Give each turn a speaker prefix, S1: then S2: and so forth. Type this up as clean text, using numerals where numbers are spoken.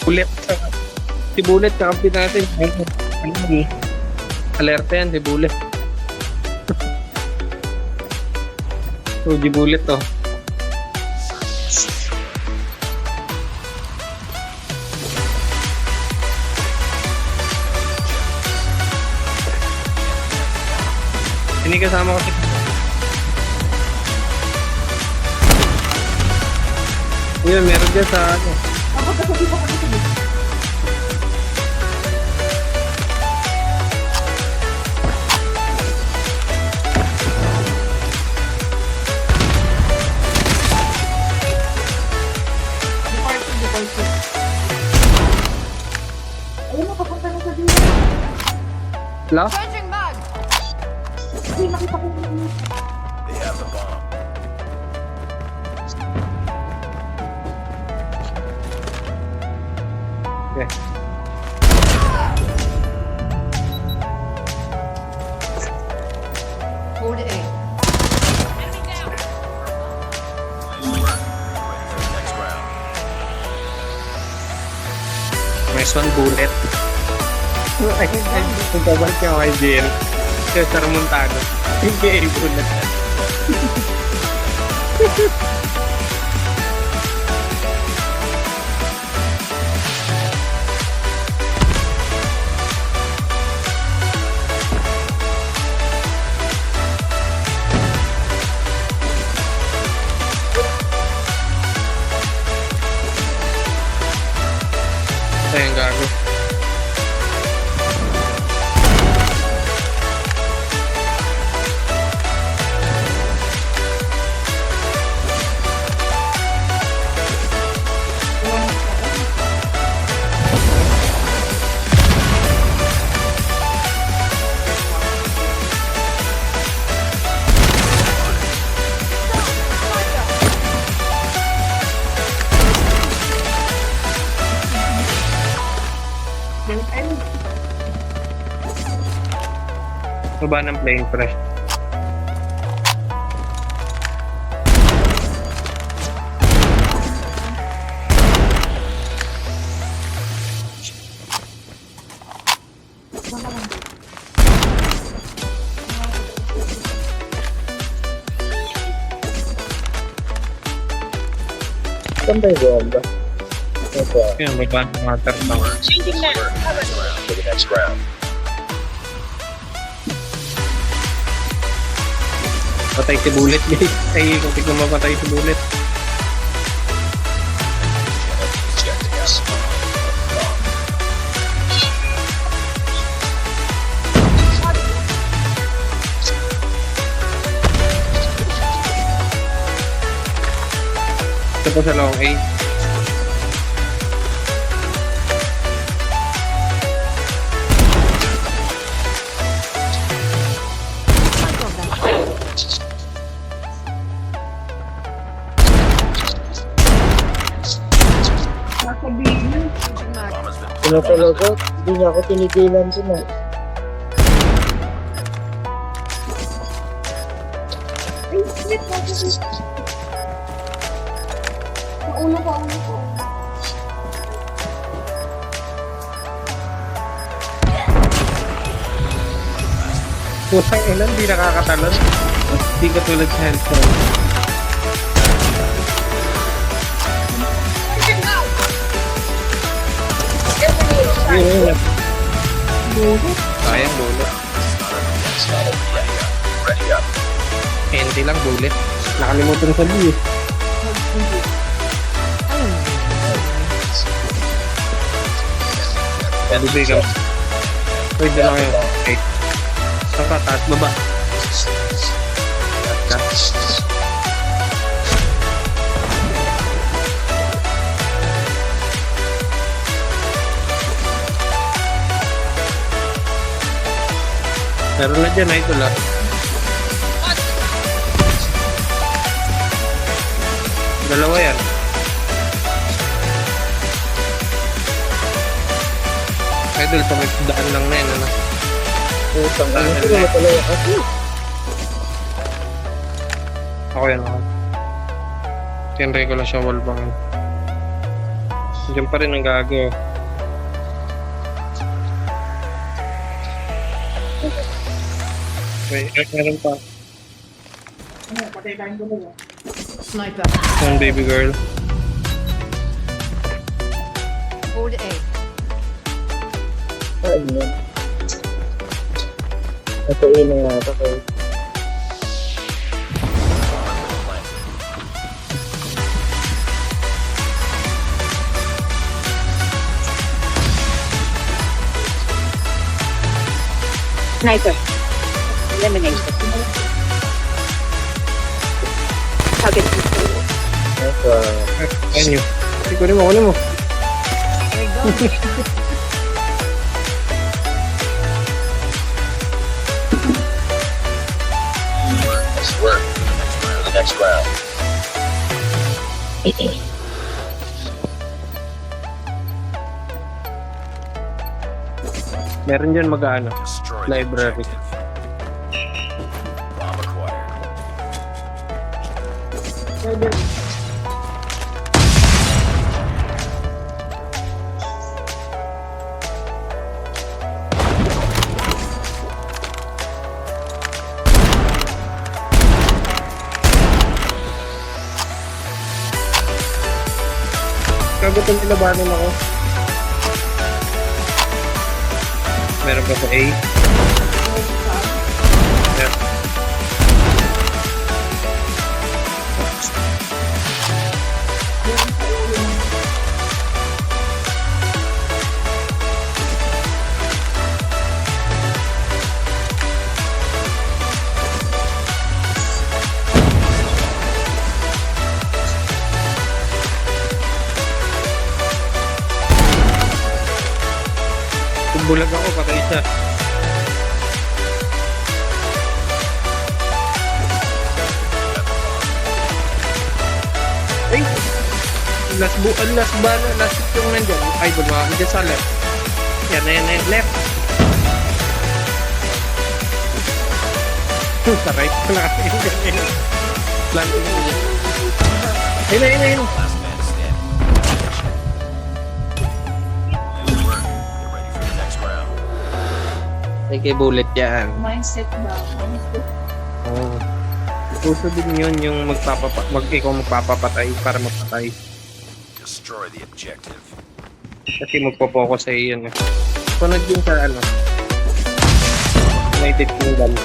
S1: Bullet. Si Bullet, kakampi natin. Alerta yan, si Bullet. Rudy Bullet to. Ini kasama ko si... Yun, meron dyan sa ano.
S2: Ako kasabi ko kasabi. Ayun mo, papunta na sa dito.
S1: Hello?
S3: Changing mag!
S2: Hindi, nakita ko yun.
S4: They have the bomb.
S1: Okay.
S3: Hold A.
S4: Next round.
S1: Nice one, Bullet. Ay, kung kabalik niya ako kay JL. Cesar Montano. Hindi, Bullet. Ayun, gago. Baba ng plane fresh.
S5: Saan ba yung bomba? Ito.
S1: Yan, baba ng water tower.
S4: Changing now. For the next round.
S1: Patay si Bullet, guys. Ay, kung tignan mapatay si Bullet.
S4: Check the gas.
S1: Ito po sa long A.
S2: Sasabihin mo.
S3: Changing mag.
S4: Bomb has been
S5: Pinapalagot, hindi niya ako tinigilan dun ah.
S2: Ay, split mo. Paulo ko, ulo ko.
S1: Putang ina, hindi nakakatalon. Hindi ka tulad sa handphone. Yun. Sayang, Bullet.
S4: ready up.
S1: Hindi lang, Bullet. Nakalimutan sa B. Pwede ba ka? Pwede lang yun. Okay. Saka taas, baba. Meron na dyan, idol ah. Dalawa yan. Idol, pagkakadaan lang na yan, ano?
S5: Utang na ito, matalawa kasi.
S1: Ako yan, ako. Tinry ko lang siya wallbang. Diyan pa rin ang gago. May meron pa.
S3: Sniper.
S1: One baby girl.
S3: Hold A.
S5: Saan yun? Ito ina yata kayo.
S6: Sniper. Eliminated. Target.
S5: Nasa...
S1: Ayun yun. Kunin mo, kunin mo.
S3: There you go.
S4: Nice work. To the next round.
S1: Meron dyan mag-ano.
S4: Destroy
S1: Library.
S4: the objective. Bomb acquired.
S1: Kagutom nilabanan ako. Meron pa sa A. Yeah. Kung bulag ako, patay siya. Ay! Last bala, last hit yung nandyan. Ay, bumaka dyan sa left. Yan na yan, left. Sa right ko na. Planting mo dyan. Ayun.
S4: Last man standing. Good work. Get ready for the next round.
S1: Ay, kay bullet yan.
S2: Mindset ba? Mindset.
S1: Oo. Uso din yun yung ikaw magpapapatay para mapatay.
S4: Destroy the objective.
S1: Kasi magpo-focus sa iyon. Sunod yun sa United Kingdom.